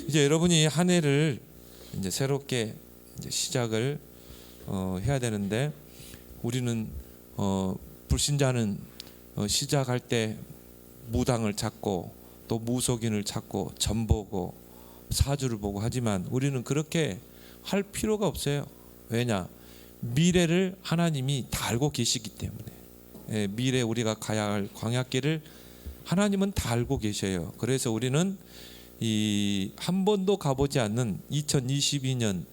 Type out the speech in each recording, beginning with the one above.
이제 여러분이 한 해를 이제 새롭게 이제 시작을 해야 되는데, 우리는 불신자는 시작할 때 무당을 찾고 또 무속인을 찾고 점 보고 사주를 보고 하지만 우리는 그렇게 할 필요가 없어요. 왜냐? 미래를 하나님이 다 알고 계시기 때문에. 미래 우리가 가야 할 광야길을 하나님은 다 알고 계셔요. 그래서 우리는 이 한 번도 가보지 않는 2022년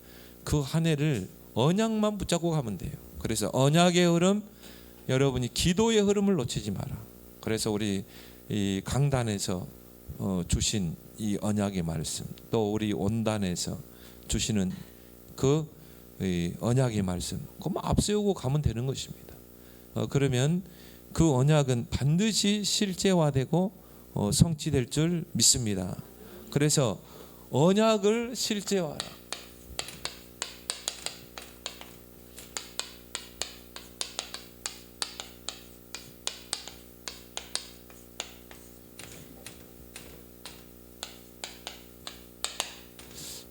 그 한 해를 언약만 붙잡고 가면 돼요. 그래서 언약의 흐름, 여러분이 기도의 흐름을 놓치지 마라. 그래서 우리 이 강단에서 주신 이 언약의 말씀, 또 우리 온단에서 주시는 그 언약의 말씀, 그것만 앞세우고 가면 되는 것입니다. 그러면 그 언약은 반드시 실제화되고 성취될 줄 믿습니다. 그래서 언약을 실제화하라.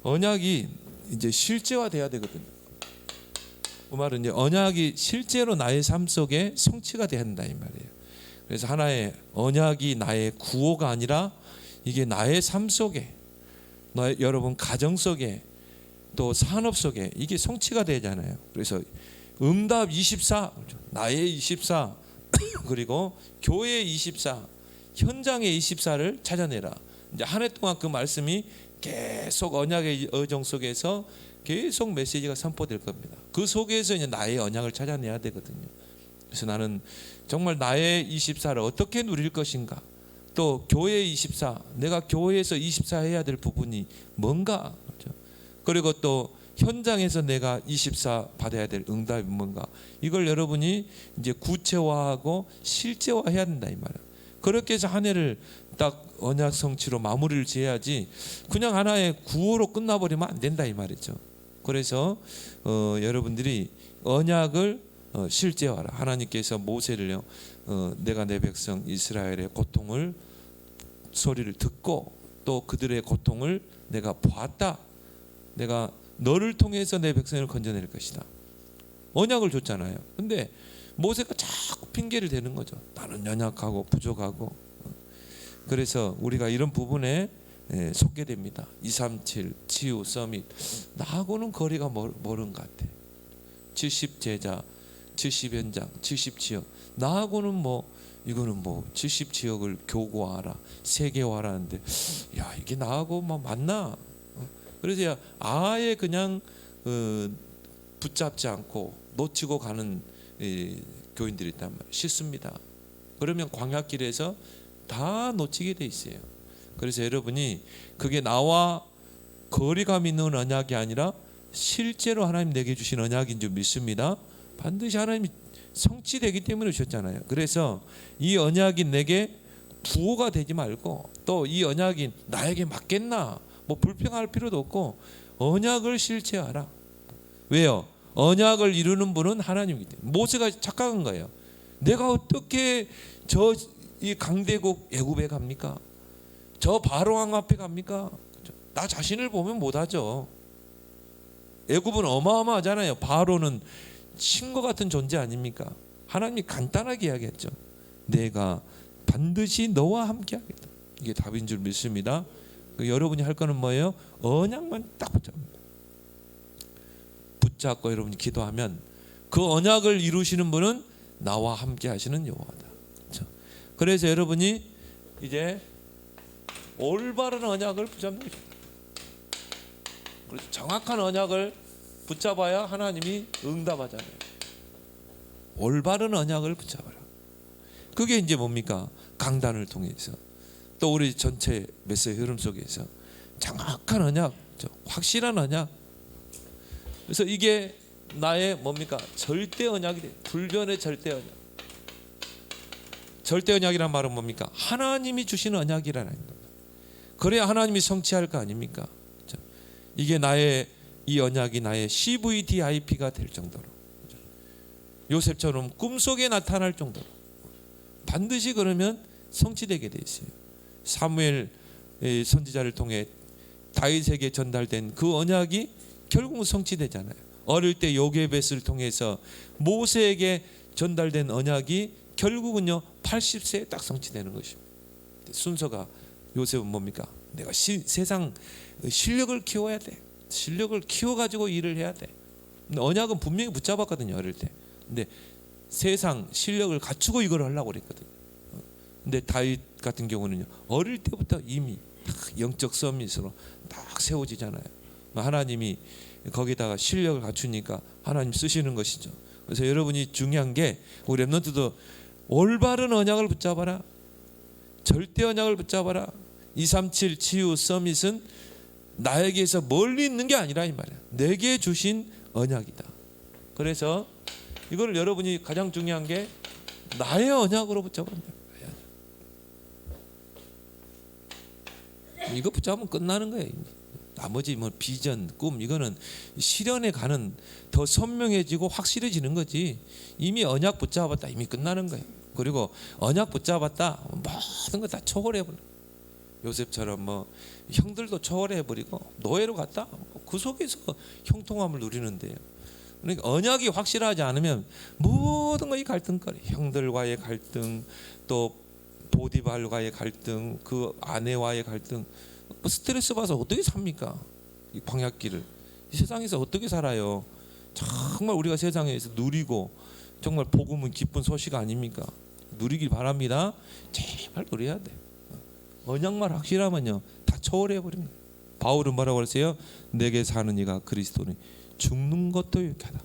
언약이 이제 실제화돼야 되거든요. 그 말은 이제 언약이 실제로 나의 삶 속에 성취가 돼야 한다 이 말이에요. 그래서 하나의 언약이 나의 구호가 아니라 이게 나의 삶 속에, 여러분 가정 속에, 또 산업 속에 이게 성취가 되잖아요. 그래서 응답 24, 나의 24, 그리고 교회 24, 현장의 24를 찾아내라. 이제 한 해 동안 그 말씀이 계속 언약의 여정 속에서 계속 메시지가 선포될 겁니다. 그 속에서 이제 나의 언약을 찾아내야 되거든요. 그래서 나는 정말 나의 24를 어떻게 누릴 것인가, 또 교회 24, 내가 교회에서 24 해야 될 부분이 뭔가, 그렇죠? 그리고 또 현장에서 내가 24 받아야 될 응답이 뭔가, 이걸 여러분이 이제 구체화하고 실제화해야 된다 이 말이에요. 그렇게 해서 한 해를 딱 언약 성취로 마무리를 지어야지 그냥 하나의 구호로 끝나버리면 안 된다 이 말이죠. 그래서 여러분들이 언약을 실제화하라. 하나님께서 모세를요, 내가 내 백성 이스라엘의 고통을 소리를 듣고 또 그들의 고통을 내가 보았다. 내가 너를 통해서 내 백성을 건져낼 것이다. 언약을 줬잖아요. 근데 모세가 자꾸 핑계를 대는 거죠. 나는 연약하고 부족하고. 그래서 우리가 이런 부분에 속게 됩니다. 237 치유 서밋, 나하고는 거리가 멀은 것 같아. 70 제자, 70 현장, 70 지역, 나하고는 이거는 70 지역을 교구화하라, 세계화하라는데, 야 이게 나하고 맞나? 그래서 아예 그냥 붙잡지 않고 놓치고 가는 교인들이 있단 말이에요. 싫습니다. 그러면 광야길에서 다 놓치게 돼 있어요. 그래서 여러분이 그게 나와 거리감 있는 언약이 아니라 실제로 하나님 내게 주신 언약인 줄 믿습니다. 반드시 하나님이 성취되기 때문에 주셨잖아요. 그래서 이 언약이 내게 부호가 되지 말고, 또 이 언약이 나에게 맞겠나 불평할 필요도 없고 언약을 실체하라. 왜요? 언약을 이루는 분은 하나님이기 때문에. 모세가 착각한 거예요. 내가 어떻게 이 강대국 애굽에 갑니까? 저 바로왕 앞에 갑니까? 나 자신을 보면 못하죠. 애굽은 어마어마하잖아요. 바로는 신과 같은 존재 아닙니까? 하나님이 간단하게 이야기했죠. 내가 반드시 너와 함께 하겠다. 이게 답인 줄 믿습니다. 여러분이 할 거는 뭐예요? 언약만 딱 붙잡고 여러분이 기도하면 그 언약을 이루시는 분은 나와 함께 하시는 여호와다. 그렇죠? 그래서 여러분이 이제 올바른 언약을 붙잡는 것입니다. 그래서 정확한 언약을 붙잡아야 하나님이 응답하잖아요. 올바른 언약을 붙잡아라. 그게 이제 뭡니까? 강단을 통해서, 또 우리 전체 메시지 흐름 속에서 정확한 언약, 확실한 언약. 그래서 이게 나의 뭡니까? 절대 언약이 돼. 불변의 절대 언약. 절대 언약이란 말은 뭡니까? 하나님이 주신 언약이라는 겁니다. 그래야 하나님이 성취할 거 아닙니까? 이게 이 언약이 나의 CVDIP가 될 정도로, 요셉처럼 꿈속에 나타날 정도로 반드시 그러면 성취되게 돼 있어요. 사무엘 선지자를 통해 다윗에게 전달된 그 언약이 결국은 성취되잖아요. 어릴 때 요게벳을 통해서 모세에게 전달된 언약이 결국은요 80세에 딱 성취되는 것입니다. 순서가 요셉은 뭡니까? 내가 세상 실력을 키워야 돼. 실력을 키워가지고 일을 해야 돼. 근데 언약은 분명히 붙잡았거든요 어릴 때. 근데 세상 실력을 갖추고 이걸 하려고 그랬거든요. 근데 다윗 같은 경우는요 어릴 때부터 이미 영적 서밋으로 딱 세워지잖아요. 하나님이 거기다가 실력을 갖추니까 하나님 쓰시는 것이죠. 그래서 여러분이 중요한 게 우리 렘넌트도 올바른 언약을 붙잡아라. 절대 언약을 붙잡아라. 237 치유 서밋은 나에게서 멀리 있는 게 아니라 이 말이야. 내게 주신 언약이다. 그래서 이걸 여러분이 가장 중요한 게 나의 언약으로 붙잡아야 돼. 이거 붙잡으면 끝나는 거예요. 나머지 뭐 비전, 꿈 이거는 실현에 가는 더 선명해지고 확실해지는 거지. 이미 언약 붙잡았다 이미 끝나는 거예요. 그리고 언약 붙잡았다 모든 거 다 초월해버려. 요셉처럼 뭐 형들도 초월해버리고 노예로 갔다 그 속에서 형통함을 누리는데요. 그러니까 언약이 확실하지 않으면 모든 것이 갈등거리. 형들과의 갈등, 또 보디발과의 갈등, 그 아내와의 갈등, 뭐 스트레스 받아서 어떻게 삽니까? 이 광야길을 이 세상에서 어떻게 살아요? 정말 우리가 세상에서 누리고 정말 복음은 기쁜 소식 아닙니까? 누리길 바랍니다. 제발 누려야 돼. 언약만 확실하면요 다 초월해 버립니다. 바울은 뭐라고 그랬어요? 내게 사는 이가 그리스도니 죽는 것도 유익하다.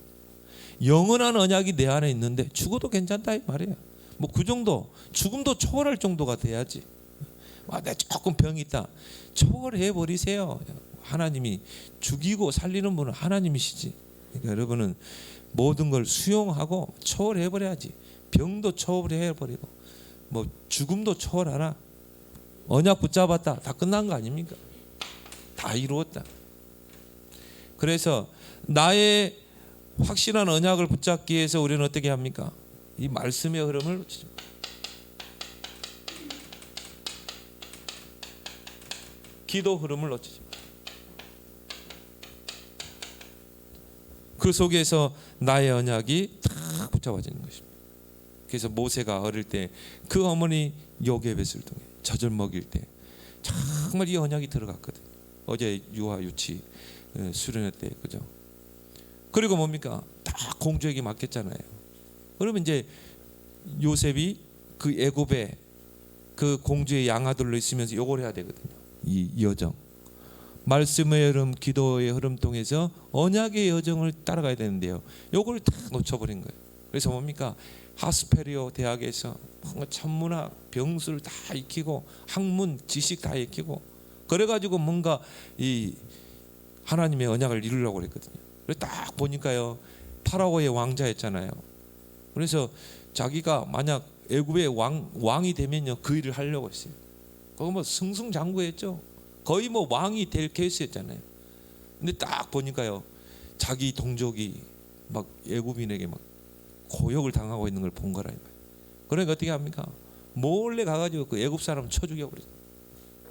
영원한 언약이 내 안에 있는데 죽어도 괜찮다 이 말이에요. 뭐 그 정도 죽음도 초월할 정도가 돼야지. 내가 조금 병이 있다 초월해 버리세요. 하나님이 죽이고 살리는 분은 하나님이시지. 그러니까 여러분은 모든 걸 수용하고 초월해 버려야지. 병도 초월해 버리고 뭐 죽음도 초월하라. 언약 붙잡았다 다 끝난 거 아닙니까? 다 이루었다. 그래서 나의 확실한 언약을 붙잡기 위해서 우리는 어떻게 합니까? 이 말씀의 흐름을 놓치지 마. 기도 흐름을 놓치지 마. 그 속에서 나의 언약이 딱 붙잡아지는 것입니다. 그래서 모세가 어릴 때 그 어머니 요게벳을 통해 젖을 먹일 때 정말 이 언약이 들어갔거든. 어제 유아 유치 수련회 때 그죠? 그리고 뭡니까? 다 공주에게 맡겼잖아요. 그러면 이제 요셉이 그 애굽에 그 공주의 양아들로 있으면서 요걸 해야 되거든요. 이 여정, 말씀의 흐름, 기도의 흐름 통해서 언약의 여정을 따라가야 되는데요. 요걸 다 놓쳐버린 거예요. 그래서 뭡니까? 하스페리오 대학에서 천문학, 병술 다 익히고 학문, 지식 다 익히고 그래가지고 뭔가 이 하나님의 언약을 이루려고 그랬거든요. 그래서 딱 보니까요 파라오의 왕자였잖아요. 그래서 자기가 만약 애굽의 왕이 되면요 그 일을 하려고 했어요. 그거 뭐 승승장구했죠. 거의 뭐 왕이 될 케이스였잖아요. 근데 딱 보니까요 자기 동족이 막 애굽인에게 막 고역을 당하고 있는 걸 본 거라. 그러니까 어떻게 합니까? 몰래 가가지고 그 애굽 사람 쳐 죽여버렸어.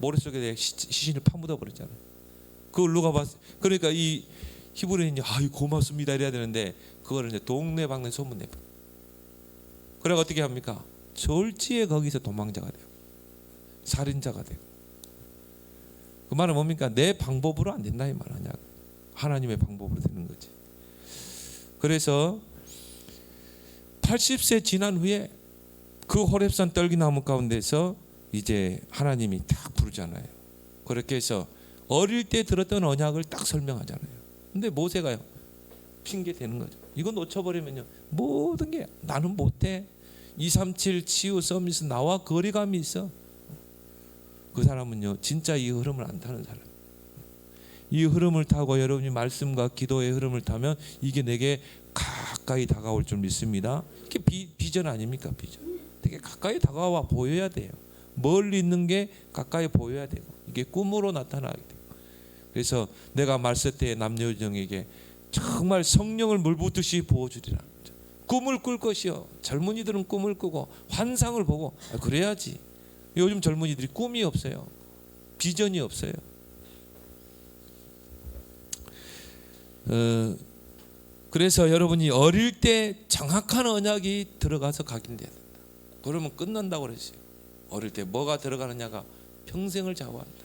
머릿속에 시신을 파묻어 버렸잖아요. 그걸 누가 봤어? 그러니까 이 히브리인이 아유 고맙습니다 이래야 되는데 그거를 이제 동네방네 소문 내버려. 그래가 어떻게 합니까? 졸지에 거기서 도망자가 돼요. 살인자가 돼요. 그 말은 뭡니까? 내 방법으로 안 된다 이 말 아니야. 하나님의 방법으로 되는 거지. 그래서 80세 지난 후에 그 호렙산 떨기나무 가운데서 이제 하나님이 딱 부르잖아요. 그렇게 해서 어릴 때 들었던 언약을 딱 설명하잖아요. 근데 모세가요 핑계 대는 거죠. 이거 놓쳐버리면요 모든 게 나는 못해. 237 치유 서밋은 나와 거리감이 있어. 그 사람은요 진짜 이 흐름을 안 타는 사람. 이 흐름을 타고 여러분이 말씀과 기도의 흐름을 타면 이게 내게 가까이 다가올 줄 믿습니다. 이게 비전 아닙니까? 비전. 되게 가까이 다가와 보여야 돼요. 멀리 있는 게 가까이 보여야 되고 이게 꿈으로 나타나게 돼요. 그래서 내가 말세 때의 남녀여정에게 정말 성령을 물붓듯이 부어주리라. 꿈을 꿀 것이요. 젊은이들은 꿈을 꾸고 환상을 보고 그래야지. 요즘 젊은이들이 꿈이 없어요. 비전이 없어요. 그래서 여러분이 어릴 때 정확한 언약이 들어가서 각인돼야 된다. 그러면 끝난다고 그랬어요. 어릴 때 뭐가 들어가느냐가 평생을 좌우한다.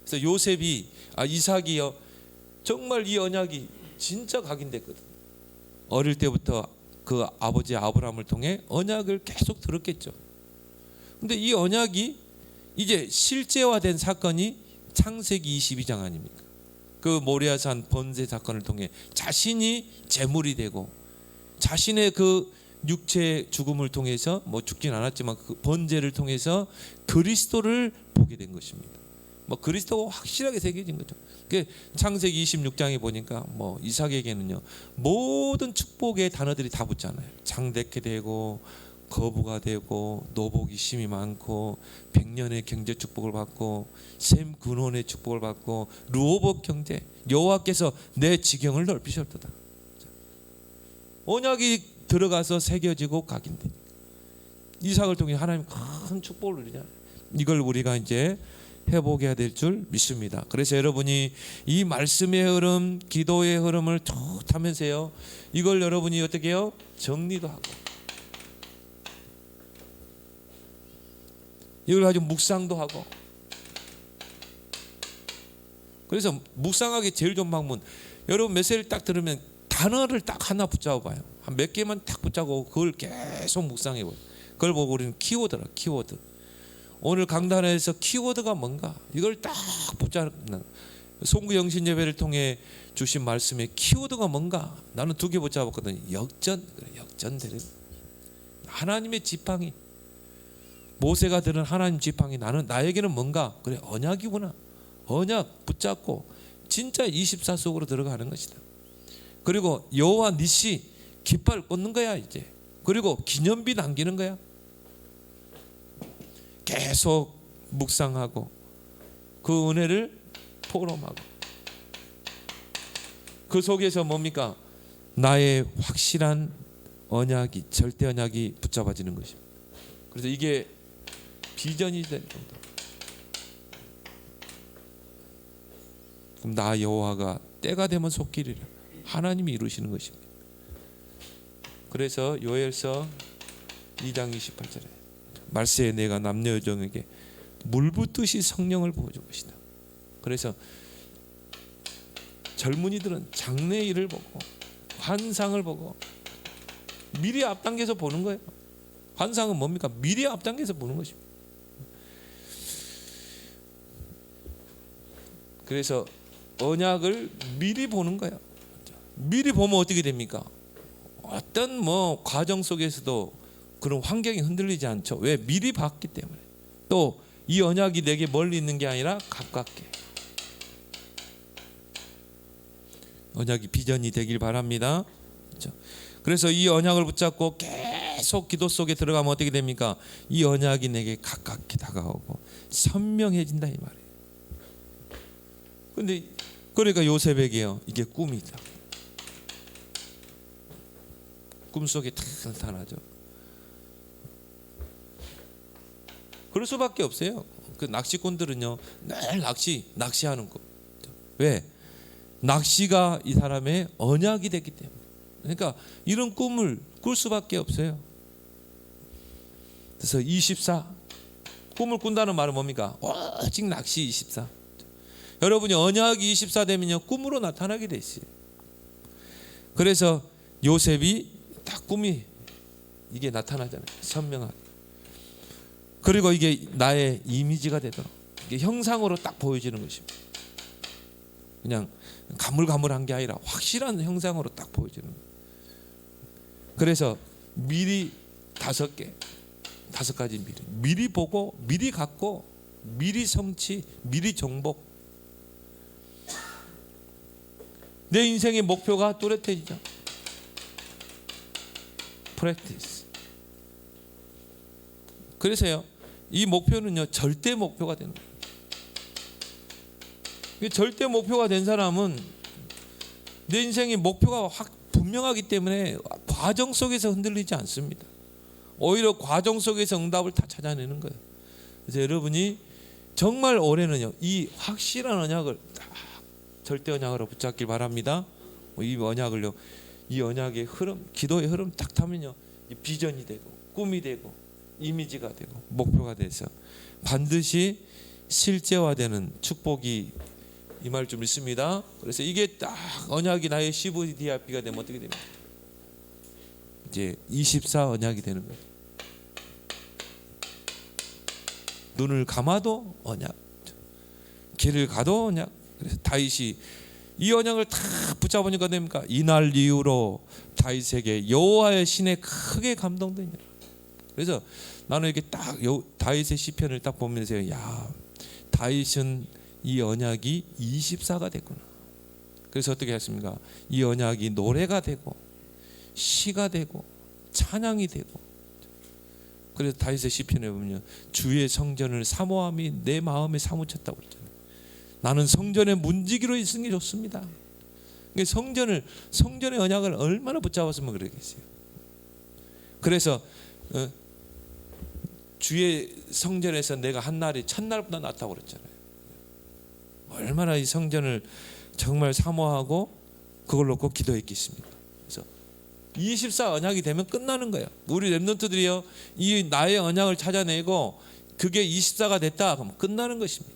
그래서 요셉이 이삭이요 정말 이 언약이 진짜 각인됐거든. 어릴 때부터 그 아버지 아브라함을 통해 언약을 계속 들었겠죠. 근데 이 언약이 이제 실제화된 사건이 창세기 22장 아닙니까? 그 모리아산 번제 사건을 통해 자신이 제물이 되고 자신의 그 육체 죽음을 통해서 뭐 죽진 않았지만 그 번제를 통해서 그리스도를 보게 된 것입니다. 뭐 그리스도가 확실하게 새겨진 거죠. 그 창세기 26장에 보니까 뭐 이삭에게는요 모든 축복의 단어들이 다 붙잖아요. 장대케 되고 거부가 되고 노복이 심이 많고 백년의 경제 축복을 받고 셈 근원의 축복을 받고 르호복 경제 여호와께서 내 지경을 넓히셨도다. 언약이 들어가서 새겨지고 각인돼. 이삭을 통해 하나님 큰 축복을 누리잖아요. 이걸 우리가 이제 회복해야 될 줄 믿습니다. 그래서 여러분이 이 말씀의 흐름, 기도의 흐름을 쭉 타면서요. 이걸 여러분이 어떻게 해요? 정리도 하고 이걸 가지고 묵상도 하고. 그래서 묵상하기 제일 좋은 방법은 여러분 메시지를 딱 들으면 단어를 딱 하나 붙잡아봐요. 한 몇 개만 딱 붙잡고 그걸 계속 묵상해봐요. 그걸 보고 우리는 키워드라 키워드. 오늘 강단에서 키워드가 뭔가 이걸 딱 붙잡는 송구 영신 예배를 통해 주신 말씀의 키워드가 뭔가 나는 두 개 붙잡았거든요. 역전, 역전되는 하나님의 지팡이. 모세가 들은 하나님 지팡이 나에게는 뭔가 그래 언약이구나. 언약 붙잡고 진짜 24 속으로 들어가는 것이다. 그리고 여호와 니시 깃발 꽂는 거야 이제. 그리고 기념비 남기는 거야. 계속 묵상하고 그 은혜를 포럼하고 그 속에서 뭡니까? 나의 확실한 언약이 절대 언약이 붙잡아지는 것입니다. 그래서 이게 비전이 될 정도. 그럼 나 여호와가 때가 되면 속기리라. 하나님이 이루시는 것입니다. 그래서 요엘서 2장 28절에 말세에 내가 남녀 여종에게 물 붓듯이 성령을 부어줄 것이다. 그래서 젊은이들은 장래일을 보고 환상을 보고 미리 앞당겨서 보는 거예요. 환상은 뭡니까? 미리 앞당겨서 보는 것입니다. 그래서 언약을 미리 보는 거예요. 미리 보면 어떻게 됩니까? 어떤 뭐 과정 속에서도 그런 환경이 흔들리지 않죠. 왜? 미리 봤기 때문에. 또 이 언약이 내게 멀리 있는 게 아니라 가깝게. 언약이 비전이 되길 바랍니다. 그렇죠? 그래서 이 언약을 붙잡고 계속 기도 속에 들어가면 어떻게 됩니까? 이 언약이 내게 가깝게 다가오고 선명해진다 이 말이에요. 근데 그러니까 요셉에게요 이게 꿈이다. 꿈속에 다 나타나죠. 그럴 수밖에 없어요. 그 낚시꾼들은요 늘 낚시하는 거. 왜? 낚시가 이 사람의 언약이 됐기 때문에. 그러니까 이런 꿈을 꿀 수밖에 없어요. 그래서 24 꿈을 꾼다는 말은 뭡니까? 오직 낚시 24. 여러분이 언약이 24 되면요 꿈으로 나타나게 돼 있어요. 그래서 요셉이 딱 꿈이 이게 나타나잖아요. 선명하게. 그리고 이게 나의 이미지가 되도록 이게 형상으로 딱 보여지는 것입니다. 그냥 가물가물한 게 아니라 확실한 형상으로 딱 보여지는 거예요. 그래서 미리 5개, 5가지 미리 보고 미리 갖고 미리 성취, 미리 정복. 내 인생의 목표가 뚜렷해지죠. 프랙티스. 그래서요 이 목표는요 절대 목표가 되는 거예요. 절대 목표가 된 사람은 내 인생의 목표가 확 분명하기 때문에 과정 속에서 흔들리지 않습니다. 오히려 과정 속에서 응답을 다 찾아내는 거예요. 그래서 여러분이 정말 올해는요 이 확실한 언약을 딱 절대 언약으로 붙잡길 바랍니다. 이 언약을요, 이 언약의 흐름, 기도의 흐름 딱 타면요, 이 비전이 되고 꿈이 되고 이미지가 되고 목표가 돼서 반드시 실제화되는 축복이 임할 줄 믿습니다. 그래서 이게 딱 언약이 나의 CVDRP가 되면 어떻게 됩니까? 이제 24 언약이 되는 거예요. 눈을 감아도 언약, 길을 가도 언약. 그래서 다윗이 이 언약을 다 붙잡으니까 됩니까? 이날 이후로 다윗에게 여호와의 신에 크게 감동되니라. 그래서 나는 이렇게 딱 다윗의 시편을 딱 보면서 야, 다윗은 이 언약이 24가 됐구나. 그래서 어떻게 했습니까? 이 언약이 노래가 되고 시가 되고 찬양이 되고. 그래서 다윗의 시편에 보면 주의 성전을 사모함이 내 마음에 사무쳤다고 그랬잖아요. 나는 성전의 문지기로 있는 게 좋습니다. 성전의 언약을 얼마나 붙잡았으면 그러겠어요. 그래서 주의 성전에서 내가 한 날이 첫날보다 낫다고 그랬잖아요. 얼마나 이 성전을 정말 사모하고 그걸 놓고 기도했겠습니까? 그래서 24 언약이 되면 끝나는 거예요. 우리 렘넌트들이요, 이 나의 언약을 찾아내고 그게 24가 됐다 그러면 끝나는 것입니다.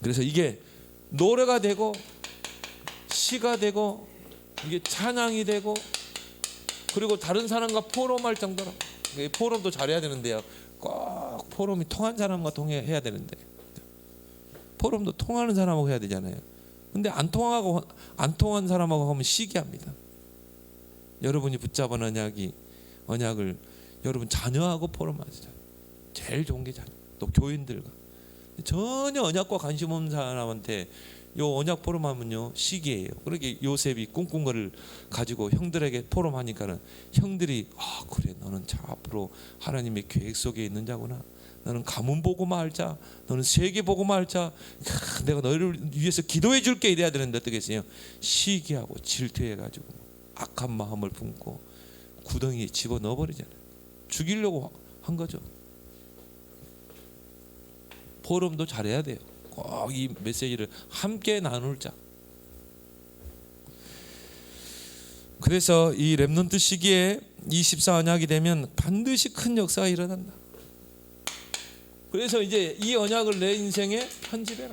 그래서 이게 노래가 되고 시가 되고 이게 찬양이 되고, 그리고 다른 사람과 포럼할 정도로, 포럼도 잘해야 되는데요, 꼭 포럼이 통한 사람과 통해야 되는데, 포럼도 통하는 사람하고 해야 되잖아요. 근데 안 통한 사람하고 하면 시기합니다. 여러분이 붙잡은 언약을 여러분 자녀하고 포럼하시죠. 제일 좋은 게 자녀. 또 교인들과 전혀 언약과 관심 없는 사람한테 요 언약 포럼하면요 시기예요. 그렇게 요셉이 꿈꾼 거를 가지고 형들에게 포럼하니까는 형들이 그래, 너는 자 앞으로 하나님의 계획 속에 있는 자구나. 너는 가문 보고만 할 자, 너는 세계 보고만 할 자, 내가 너를 위해서 기도해 줄게 이래야 되는데 어떻게 했어요? 시기하고 질투해가지고 악한 마음을 품고 구덩이에 집어넣어 버리잖아요. 죽이려고 한 거죠. 포럼도 잘해야 돼요. 꼭 이 메시지를 함께 나눌 자. 그래서 이 렘넌트 시기에 24 언약이 되면 반드시 큰 역사가 일어난다. 그래서 이제 이 언약을 내 인생에 편집해라.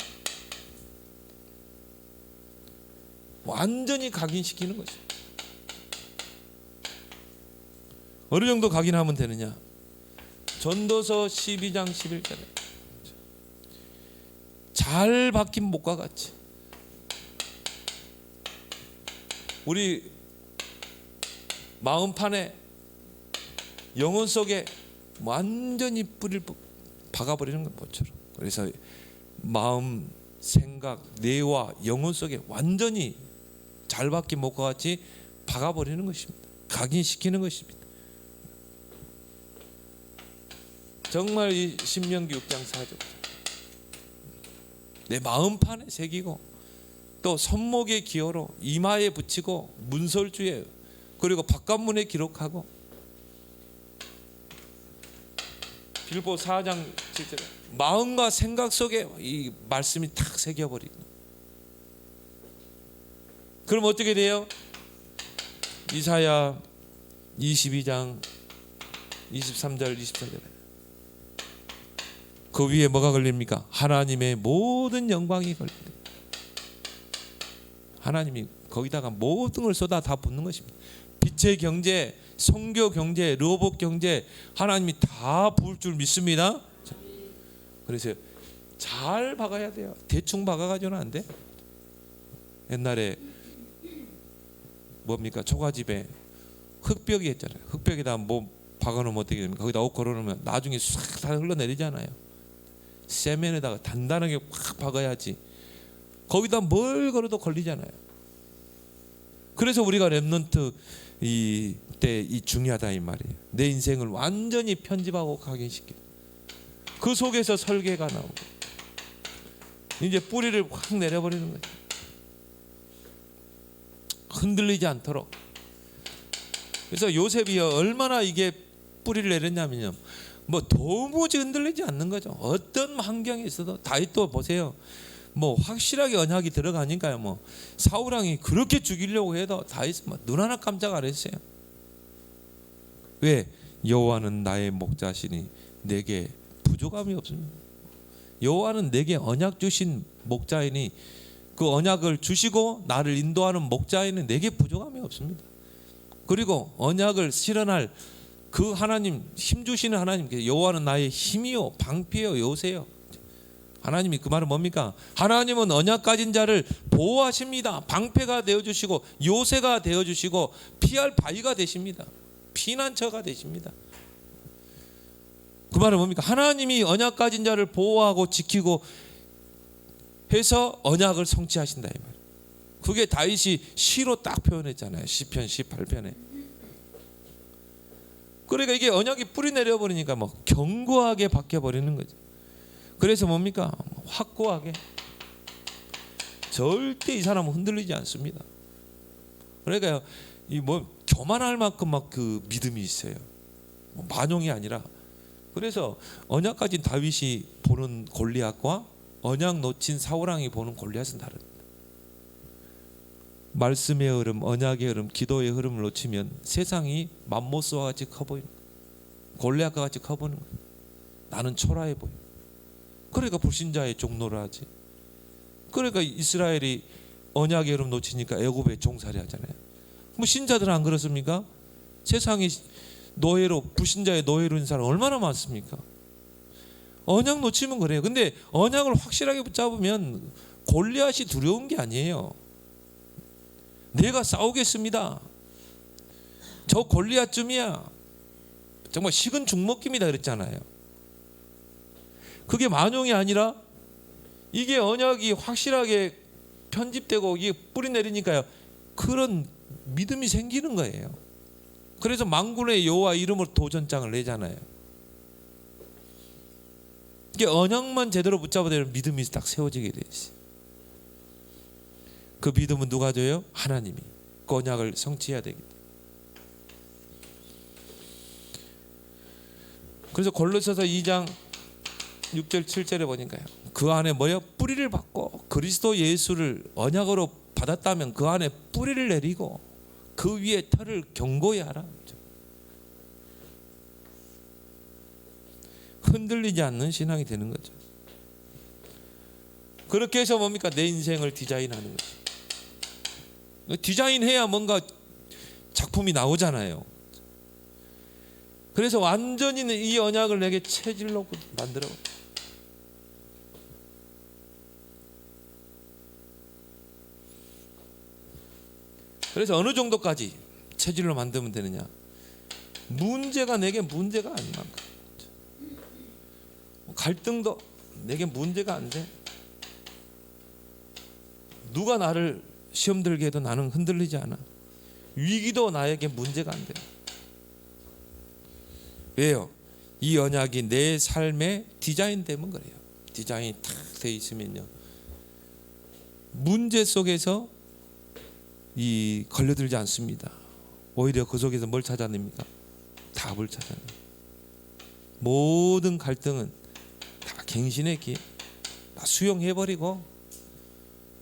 완전히 각인시키는 거죠. 어느 정도 각인하면 되느냐? 전도서 12장 11절에 잘 박힌 목과 같이 우리 마음판에 영혼 속에 완전히 뿌리를 박아버리는 것처럼, 그래서 마음, 생각, 뇌와 영혼 속에 완전히 잘 박힌 목과 같이 박아버리는 것입니다. 각인시키는 것입니다. 정말 이 신명기 6장 4절 내 마음판에 새기고 또 손목의 기호로 이마에 붙이고 문설주에 그리고 바깥문에 기록하고, 빌보 4장 7절에 마음과 생각 속에 이 말씀이 탁 새겨버리고, 그럼 어떻게 돼요? 이사야 22장 23절 24절에 그 위에 뭐가 걸립니까? 하나님의 모든 영광이 걸립니다. 하나님이 거기다가 모든 걸 쏟아 다 붓는 것입니다. 빛의 경제, 성교 경제, 로봇 경제 하나님이 다 부을 줄 믿습니다. 그래서 잘 박아야 돼요. 대충 박아가지고는 안 돼. 옛날에 뭡니까? 초가집에 흙벽이 했잖아요. 흙벽에다 뭐 박아놓으면 어떻게 됩니까? 거기다 옷 걸어놓으면 나중에 싹 다 흘러내리잖아요. 세면에다가 단단하게 확 박아야지. 거기다 뭘 걸어도 걸리잖아요. 그래서 우리가 렘넌트 때 이 중요하다 이 말이에요. 내 인생을 완전히 편집하고 각인시켜. 그 속에서 설계가 나오고 이제 뿌리를 확 내려버리는 거예요. 흔들리지 않도록. 그래서 요셉이 얼마나 이게 뿌리를 내렸냐면요, 뭐 도무지 흔들리지 않는 거죠. 어떤 환경에 있어도. 다윗도 보세요. 뭐 확실하게 언약이 들어가니까요. 뭐 사울 왕이 그렇게 죽이려고 해도 다윗은 눈 하나 깜짝 안 했어요. 왜? 여호와는 나의 목자시니 내게 부족함이 없습니다. 여호와는 내게 언약 주신 목자이니 그 언약을 주시고 나를 인도하는 목자이니 내게 부족함이 없습니다. 그리고 언약을 실현할 그 하나님, 힘 주시는 하나님, 여호와는 나의 힘이요 방패요 요새요. 하나님이 그 말은 뭡니까? 하나님은 언약 가진 자를 보호하십니다. 방패가 되어주시고 요새가 되어주시고 피할 바위가 되십니다. 피난처가 되십니다. 그 말은 뭡니까? 하나님이 언약 가진 자를 보호하고 지키고 해서 언약을 성취하신다 이 말. 그게 다윗이 시로 딱 표현했잖아요. 시편 18편에. 그러니까 이게 언약이 뿌리 내려버리니까 뭐 견고하게 박혀버리는 거죠. 그래서 뭡니까? 확고하게. 절대 이 사람은 흔들리지 않습니다. 그러니까 이 뭐 교만할 만큼 막 그 믿음이 있어요. 뭐 만용이 아니라. 그래서 언약 가진 다윗이 보는 골리앗과 언약 놓친 사울 왕이 보는 골리앗은 다릅니다. 말씀의 흐름, 언약의 흐름, 기도의 흐름을 놓치면 세상이 맘모스와 같이 커 보이는 거예요. 골리앗과 같이 커 보이는 거예요. 나는 초라해 보여. 그러니까 불신자의 종노를 하지. 그러니까 이스라엘이 언약의 흐름 놓치니까 애굽에 종살이 하잖아요. 뭐 신자들은 안 그렇습니까? 세상이 노예로, 불신자의 노예로 있는 사람 얼마나 많습니까? 언약 놓치면 그래요. 근데 언약을 확실하게 붙잡으면 골리앗이 두려운 게 아니에요. 내가 싸우겠습니다. 저 골리앗쯤이야. 정말 식은 죽 먹기입니다 그랬잖아요. 그게 만용이 아니라 이게 언약이 확실하게 편집되고 이게 뿌리 내리니까요. 그런 믿음이 생기는 거예요. 그래서 만군의 여호와 이름으로 도전장을 내잖아요. 이게 언약만 제대로 붙잡아야 되는 믿음이 딱 세워지게 돼 있어요. 그 믿음은 누가 줘요? 하나님이. 그 언약을 성취해야 되기 때문에. 그래서 골로새서 2장 6절 7절에 보니까요. 그 안에 뭐요? 뿌리를 받고 그리스도 예수를 언약으로 받았다면 그 안에 뿌리를 내리고 그 위에 털을 견고히 하라. 흔들리지 않는 신앙이 되는 거죠. 그렇게 해서 뭡니까? 내 인생을 디자인하는 거죠. 디자인해야 뭔가 작품이 나오잖아요. 그래서 완전히 이 언약을 내게 체질로 만들어. 그래서 어느 정도까지 체질로 만들면 되느냐? 문제가 내게 문제가 아닌 만큼. 갈등도 내게 문제가 안 돼. 누가 나를 시험 들게 해도 나는 흔들리지 않아. 위기도 나에게 문제가 안 돼. 왜요? 이 언약이 내 삶에 디자인되면 그래요. 디자인이 탁 돼 있으면요. 문제 속에서 이 걸려들지 않습니다. 오히려 그 속에서 뭘 찾아냅니까? 답을 찾아냅니다. 모든 갈등은 다 갱신의 기회. 다 수용해버리고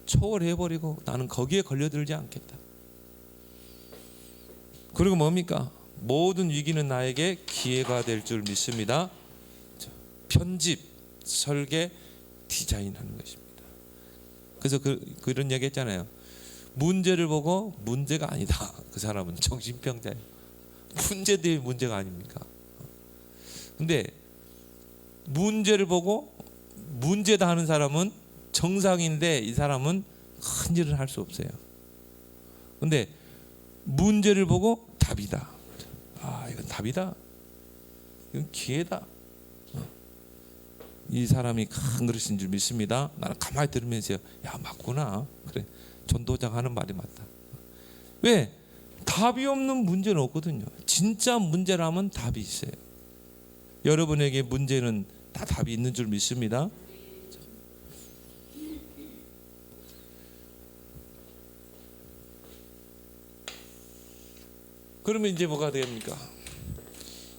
초월해버리고 나는 거기에 걸려들지 않겠다. 그리고 뭡니까? 모든 위기는 나에게 기회가 될 줄 믿습니다. 편집, 설계, 디자인하는 것입니다. 그래서 그런 얘기 했잖아요. 문제를 보고 문제가 아니다. 그 사람은 정신병자예요. 문제들이 문제가 아닙니까? 근데 문제를 보고 문제다 하는 사람은 정상인데 이 사람은 큰 일을 할 수 없어요. 근데 문제를 보고 답이다. 아, 이건 답이다. 이건 기회다. 이 사람이 큰 그릇인 줄 믿습니다. 나는 가만히 들으면서 야 맞구나. 그래 전도장 하는 말이 맞다. 왜? 답이 없는 문제는 없거든요. 진짜 문제라면 답이 있어요. 여러분에게 문제는 다 답이 있는 줄 믿습니다. 그러면 이제 뭐가 됩니까?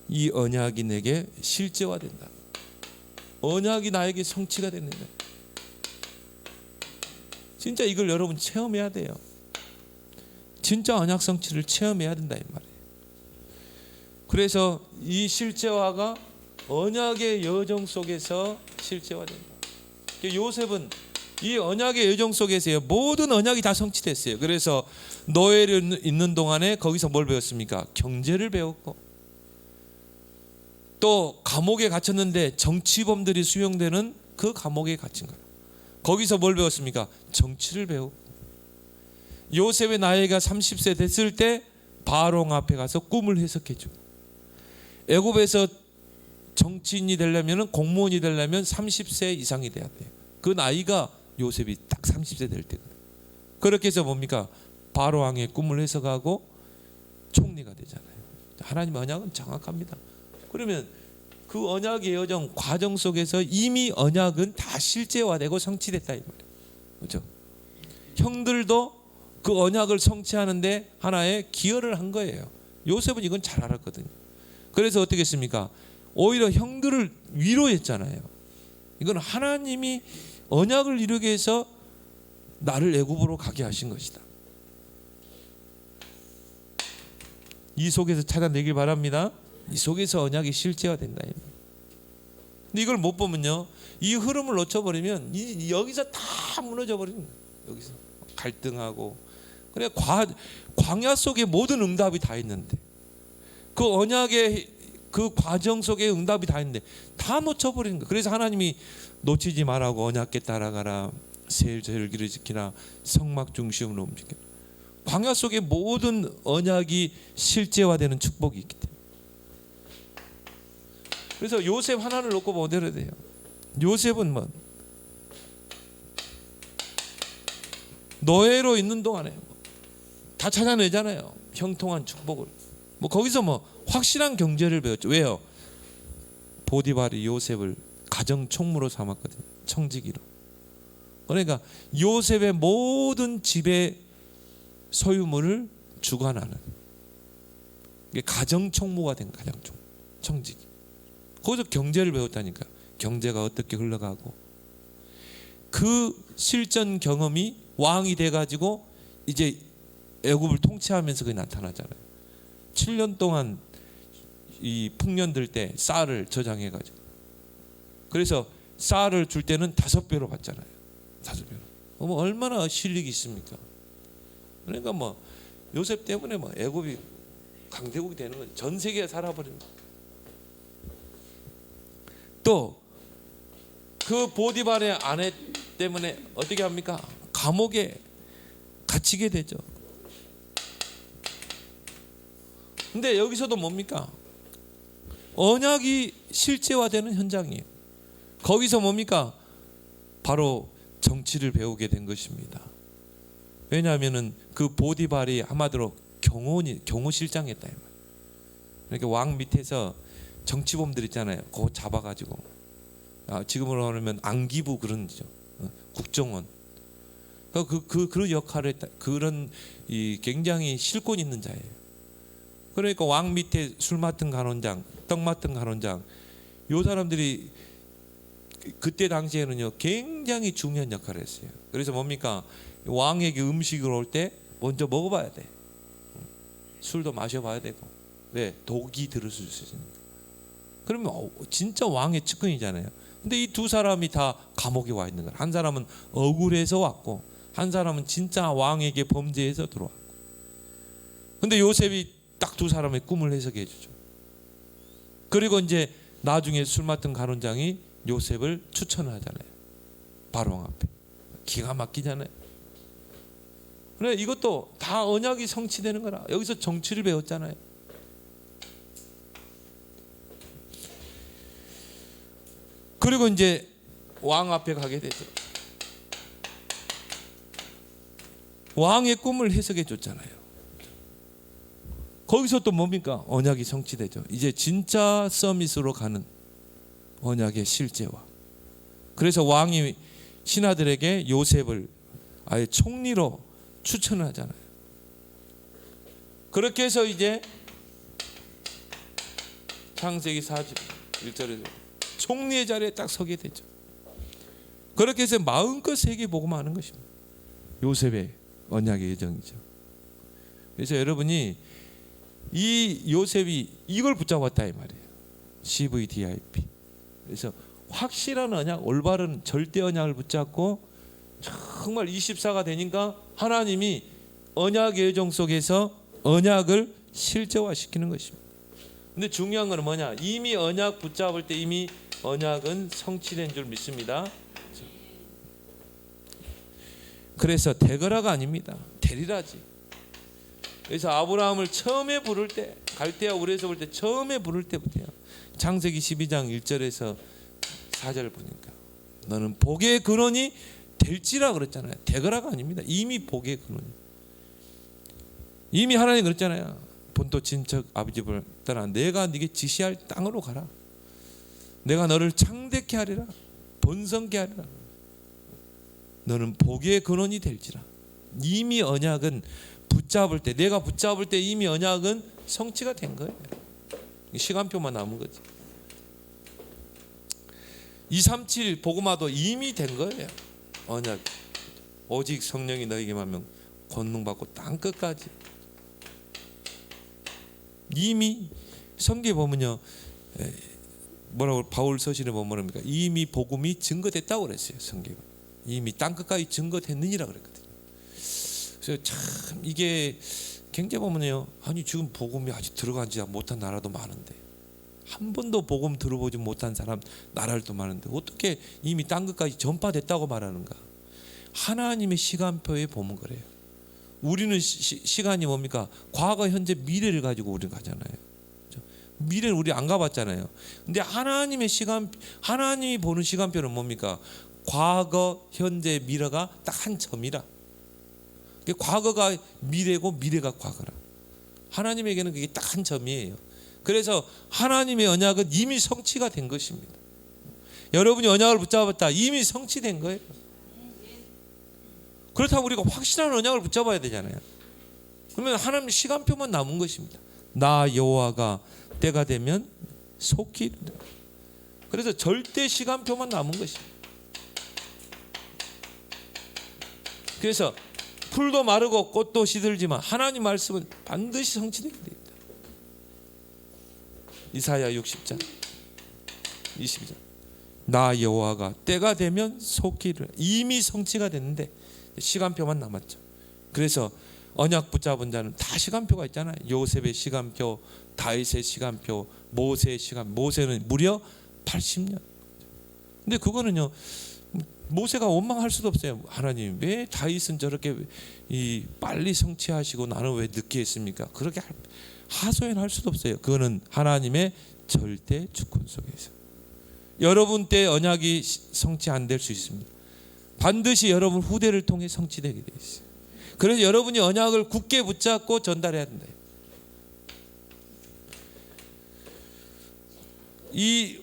이 언약이 내게 실제화된다. 언약이 나에게 성취가 되는 거예요. 진짜 이걸 여러분 체험해야 돼요. 진짜 언약 성취를 체험해야 된다 이 말이에요. 그래서 이 실제화가 언약의 여정 속에서 실제화된다. 요셉은 이 언약의 여정 속에서요, 모든 언약이 다 성취됐어요. 그래서 노예로 있는 동안에 거기서 뭘 배웠습니까? 경제를 배웠고, 또 감옥에 갇혔는데 정치범들이 수용되는 그 감옥에 갇힌 거예요. 거기서 뭘 배웠습니까? 정치를 배우고, 요셉의 나이가 30세 됐을 때 바로 앞에 가서 꿈을 해석해주고, 애굽에서 정치인이 되려면, 공무원이 되려면 30세 이상이 돼야 돼요. 그 나이가 요셉이 딱 30세 될 때거든요. 그렇게 해서 뭡니까? 바로 왕의 꿈을 해석하고 총리가 되잖아요. 하나님의 언약은 정확합니다. 그러면 그 언약의 여정 과정 속에서 이미 언약은 다 실제화되고 성취됐다 이 말이에요. 그렇죠? 형들도 그 언약을 성취하는데 하나의 기여를 한 거예요. 요셉은 이건 잘 알았거든요. 그래서 어떻게 했습니까? 오히려 형들을 위로했잖아요. 이건 하나님이 언약을 이루기 위해서 나를 애굽으로 가게 하신 것이다. 이 속에서 찾아내길 바랍니다. 이 속에서 언약이 실제화된다. 근데 이걸 못 보면요, 이 흐름을 놓쳐버리면 여기서 다 무너져 버리는 거예요. 여기서 갈등하고, 그래 광야 속에 모든 응답이 다 있는데, 그 언약의 그 과정 속에 응답이 다 있는데 다 놓쳐버리는 거예요. 그래서 하나님이 놓치지 말라고 언약궤 따라가라, 세일절기를 지키라, 성막 중심으로 움직여라. 광야 속에 모든 언약이 실제화되는 축복이 있기 때문에. 그래서 요셉 하나를 놓고 못 해야 돼요. 요셉은 뭐 노예로 있는 동안에 다 찾아내잖아요. 형통한 축복을. 뭐 거기서 뭐 확실한 경제를 배웠죠. 왜요? 보디발이 요셉을 가정 총무로 삼았거든요. 청지기로. 그러니까 요셉의 모든 집의 소유물을 주관하는 가정 총무가 된 가정 총무, 청지기. 거기서 경제를 배웠다니까. 경제가 어떻게 흘러가고, 그 실전 경험이 왕이 돼가지고 이제 애굽을 통치하면서 그게 나타나잖아요. 7년 동안 이 풍년 들 때 쌀을 저장해가지고, 그래서 쌀을 줄 때는 5배로 받잖아요. 5배로. 뭐 얼마나 실력이 있습니까? 그러니까 뭐 요셉 때문에 뭐 애굽이 강대국이 되는 거죠. 전 세계에 살아버립니다. 또 그 보디발의 아내 때문에 어떻게 합니까? 감옥에 갇히게 되죠. 근데 여기서도 뭡니까? 언약이 실제화되는 현장이에요. 거기서 뭡니까? 바로 정치를 배우게 된 것입니다. 왜냐하면은 그 보디발이 한마디로 경호실장이었다. 그러니까 왕 밑에서 정치범들 있잖아요. 그거 잡아가지고, 지금으로 하면 안기부 그런죠. 국정원. 그런 역할을 했다. 그런 굉장히 실권 있는 자예요. 그러니까 왕 밑에 술 맡은 간원장, 떡 맡은 간원장, 요 사람들이 그때 당시에는요 굉장히 중요한 역할을 했어요. 그래서 뭡니까? 왕에게 음식을 올 때 먼저 먹어봐야 돼. 술도 마셔봐야 되고. 왜? 독이 들을 수 있으니까. 그러면 진짜 왕의 측근이잖아요. 근데 이 두 사람이 다 감옥에 와 있는 거야. 한 사람은 억울해서 왔고, 한 사람은 진짜 왕에게 범죄해서 들어왔고. 근데 요셉이 딱 두 사람의 꿈을 해석해 주죠. 그리고 이제 나중에 술 맡은 간원장이 요셉을 추천을 하잖아요. 바로 앞에. 기가 막히잖아요. 그래, 이것도 다 언약이 성취되는 거라. 여기서 정치를 배웠잖아요. 그리고 이제 왕 앞에 가게 되죠. 왕의 꿈을 해석해 줬잖아요. 거기서 또 뭡니까? 언약이 성취되죠. 이제 진짜 서밋으로 가는 언약의 실제화. 그래서 왕이 신하들에게 요셉을 아예 총리로 추천을 하잖아요. 그렇게 해서 이제 창세기 41절에 총리의 자리에 딱 서게 되죠. 그렇게 해서 마음껏 세계 복음하는 것입니다. 요셉의 언약의 예정이죠. 그래서 여러분이 이 요셉이 이걸 붙잡았다 이 말이에요. CVDIP. 그래서 확실한 언약, 올바른 절대 언약을 붙잡고 정말 24가 되니까 하나님이 언약의 예정 속에서 언약을 실제화시키는 것입니다. 근데 중요한 건 뭐냐? 이미 언약 붙잡을 때 이미 언약은 성취된 줄 믿습니다. 그래서 되거라가 아닙니다. 되리라지. 그래서 아브라함을 처음에 부를 때, 갈대아 우르에서 볼 때 처음에 부를 때부터요. 창세기 12장 1절에서 4절을 보니까 너는 복의 근원이 될지라 그랬잖아요. 되거라가 아닙니다. 이미 복의 근원이. 이미 하나님 그랬잖아요. 본토 친척 아버지를 따라 내가 네게 지시할 땅으로 가라. 내가 너를 창대케 하리라. 번성케 하리라. 너는 복의 근원이 될지라. 이미 언약은 붙잡을 때, 내가 붙잡을 때 이미 언약은 성취가 된 거예요. 시간표만 남은 거지. 237 복음화도 이미 된 거예요. 언약. 오직 성령이 너에게만 명 권능받고 땅 끝까지. 이미 성경에 보면요, 뭐라고 바울 서신에 보면 뭐랍니까? 이미 복음이 증거됐다고 그랬어요. 성경 이미 땅 끝까지 증거됐느니라 그랬거든요. 그래서 참 이게 굉장히 보면요, 아니 지금 복음이 아직 들어가지 못한 나라도 많은데, 한 번도 복음 들어보지 못한 사람 나라도 많은데 어떻게 이미 땅 끝까지 전파됐다고 말하는가? 하나님의 시간표에 보면 그래요. 우리는 시간이 뭡니까? 과거, 현재, 미래를 가지고 우리는 가잖아요. 미래는 우리 안 가봤잖아요. 근데 하나님의 시간, 하나님이 보는 시간표는 뭡니까? 과거, 현재, 미래가 딱 한 점이라. 과거가 미래고 미래가 과거라. 하나님에게는 그게 딱 한 점이에요. 그래서 하나님의 언약은 이미 성취가 된 것입니다. 여러분이 언약을 붙잡았다. 이미 성취된 거예요. 그렇다고 우리가 확실한 언약을 붙잡아야 되잖아요. 그러면 하나님의 시간표만 남은 것입니다. 나 여호와가 때가 되면 속히 이르리라. 그래서 절대 시간표만 남은 것입니다. 그래서 풀도 마르고 꽃도 시들지만 하나님 말씀은 반드시 성취되게 됩니다. 이사야 60장 20절. 나 여호와가 때가 되면 속히 이르리라. 이미 성취가 됐는데 시간표만 남았죠. 그래서 언약 붙잡은 자는 다 시간표가 있잖아요. 요셉의 시간표, 다윗의 시간표, 모세의 시간. 모세는 무려 80년. 근데 그거는요, 모세가 원망할 수도 없어요. 하나님 왜 다윗은 저렇게 빨리 성취하시고 나는 왜 늦게 했습니까? 그렇게 하소연할 수도 없어요. 그거는 하나님의 절대 주권 속에서. 여러분 때 언약이 성취 안 될 수 있습니다. 반드시 여러분 후대를 통해 성취되게 되어 있어요. 그래서 여러분이 언약을 굳게 붙잡고 전달해야 된다. 이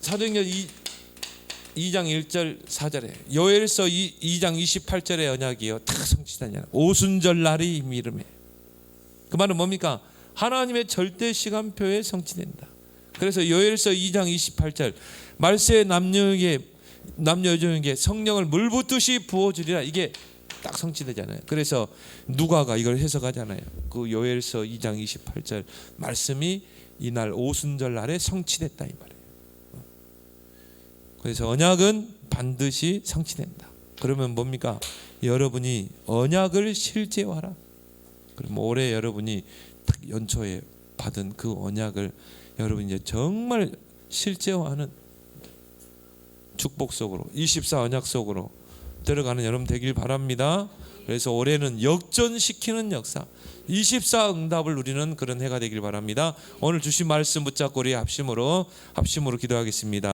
사도행전 2장 1절 4절에 요엘서 2장 28절의 언약이요 다 성취되냐. 오순절 날이 이미 이르매. 그 말은 뭡니까? 하나님의 절대 시간표에 성취된다. 그래서 요엘서 2장 28절 말세 남녀 여종에게 성령을 물 붓듯이 부어주리라. 이게 딱 성취되잖아요. 그래서 누가가 이걸 해석하잖아요. 그 요엘서 2장 28절 말씀이 이날 오순절 날에 성취됐다 이 말이에요. 그래서 언약은 반드시 성취된다. 그러면 뭡니까? 여러분이 언약을 실제화하라. 그럼 올해 여러분이 딱 연초에 받은 그 언약을 여러분이 이제 정말 실제화하는 축복 속으로 24 언약 속으로 들어가는 여러분 되길 바랍니다. 그래서 올해는 역전시키는 역사 24 응답을 누리는 그런 해가 되길 바랍니다. 오늘 주신 말씀 붙잡고 우리 합심으로 기도하겠습니다.